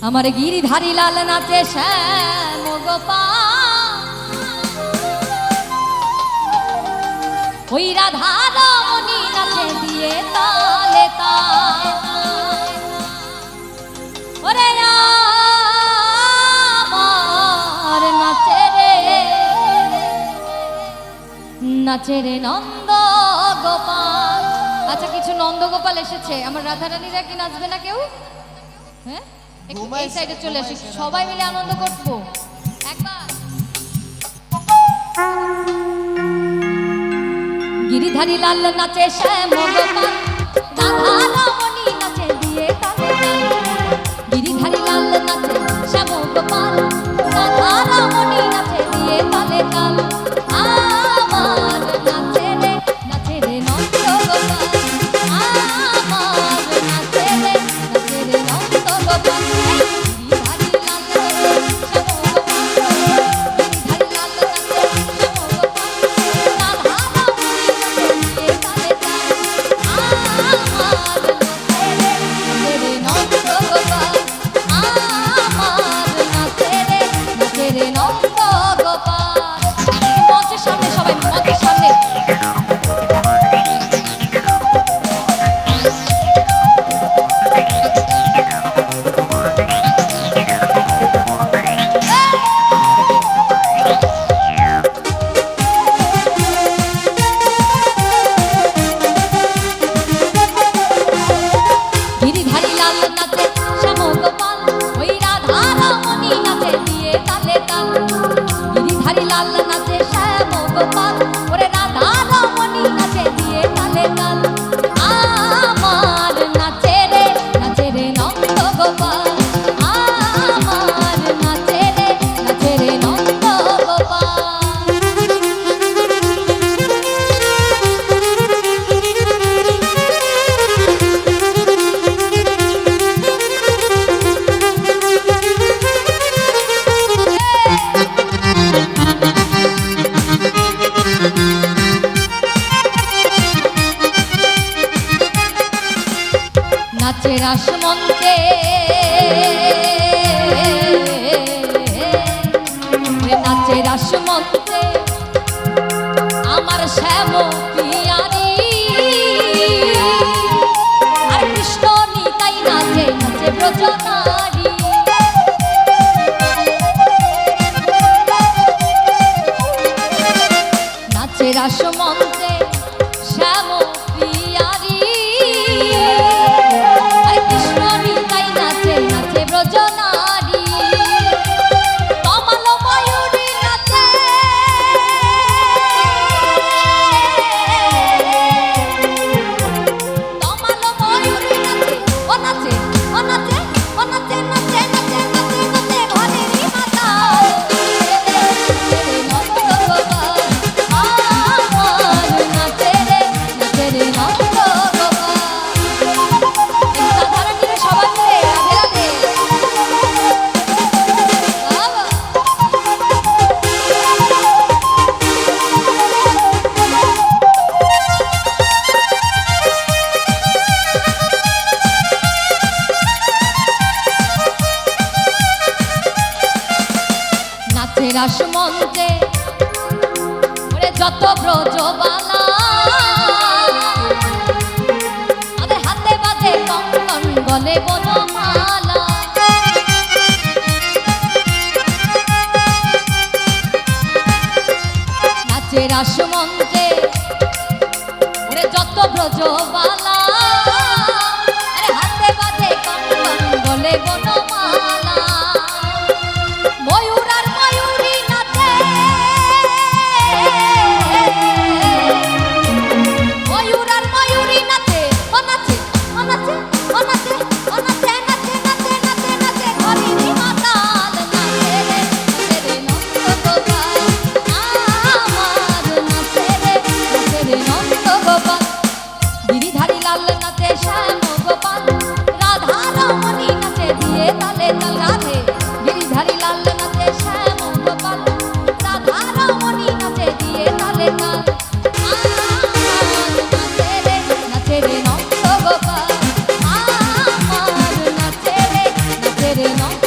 আমার গিরিধারী লাল নাচে শ্যাম গোপাল, ওই রাধা রমণী নাচে দিয়ে তালে তাল। ওরে আমার নাচে রে নাচে রে নন্দ গোপাল। আচ্ছা, কিছু নন্দ গোপাল এসেছে, আমার রাধারানীরা কি নাচবে না কেউ? হ্যাঁ, একটু এই সাইডে চলে আসি, সবাই মিলে আনন্দ করবো একবার। গিরিধারী লাল নাচে শ্যাম গোপাল, রাধা রমণী নাচে দিয়ে তালে তাল। গিরিধারী লাল নাচে শ্যাম গোপাল, রাধা রমণী নাচে দিয়ে তালে তাল। আমার নাচে রে নন্দ গোপাল, আমার নাচে রে নন্দ গোপাল। গিরিধারী লাল নাচে শ্যাম গোপাল, গিরিধারী লাল নাচে শ্যাম গোপাল, রাধা রমণী নাচে দিয়ে তালে তাল। আমার নাচে রে নন্দ গোপাল, আমার নাচে রে নন্দ গোপাল। মঞ্চের সামনে, সবাই মঞ্চের সামনে। গিরিধারী লাল নাচে শ্যাম গোপাল, ওই রাধা রমণী নাচে দিয়ে তালে তাল। গিরিধারী লাল নাচে শ্যাম গোপাল, ওরে রাধা রমণী নাচে দিয়ে তালে তাল। আমার নাচে রে নন্দ গোপাল, আমার নাচে রে নন্দ গোপাল। নাচে রাসমন্ত্রে নাচে রাসমন্ত্রে আমার শ্যাম পিয়ারি, আর কৃষ্ণ নিতাই নাচে ব্রজনারী। নাচে রাসমন্ত্রে শ্যাম পিয়ারি, কৃষ্ণ নিতাই নাচে ব্রজনারী। কমল ময়ূরী নাচে, কমল ময়ূরী নাচে, ও নাচে ও নাচে ও নাচে নাচে নাচে নাচে নাচে ঘরেরই মাতাল। নন্দ গোপাল, আমার নাচে রে নন্দ গোপাল। রাধারানীরা সবাই মিলে রাধে রাধে। বাবা, নাচে রাসমন্ত্রে ওরে যত ব্রজবালা, তাদের হাতে বাজে কঙ্কন গলে বনমালা। নাচে রাসমন্ত্রে ওরে যত ব্রজবালা, আরে হাতে বাজে কঙ্কন গলে বনমালা। ময়ূর আর ময়ূরী নাচে, ময়ূর আর ময়ূরী নাচে, ও নাচে ও নাচে ও নাচে ও নাচে নাচে নাচে নাচে নাচে ঘরেরই মাতাল। নাচে রে নন্দ গোপাল, আমার নাচে রে নন্দ গোপাল। গিরিধারী লাল নাচে শ্যাম গোপাল, রাধা রমণী নাচে দিয়ে নাচে নয়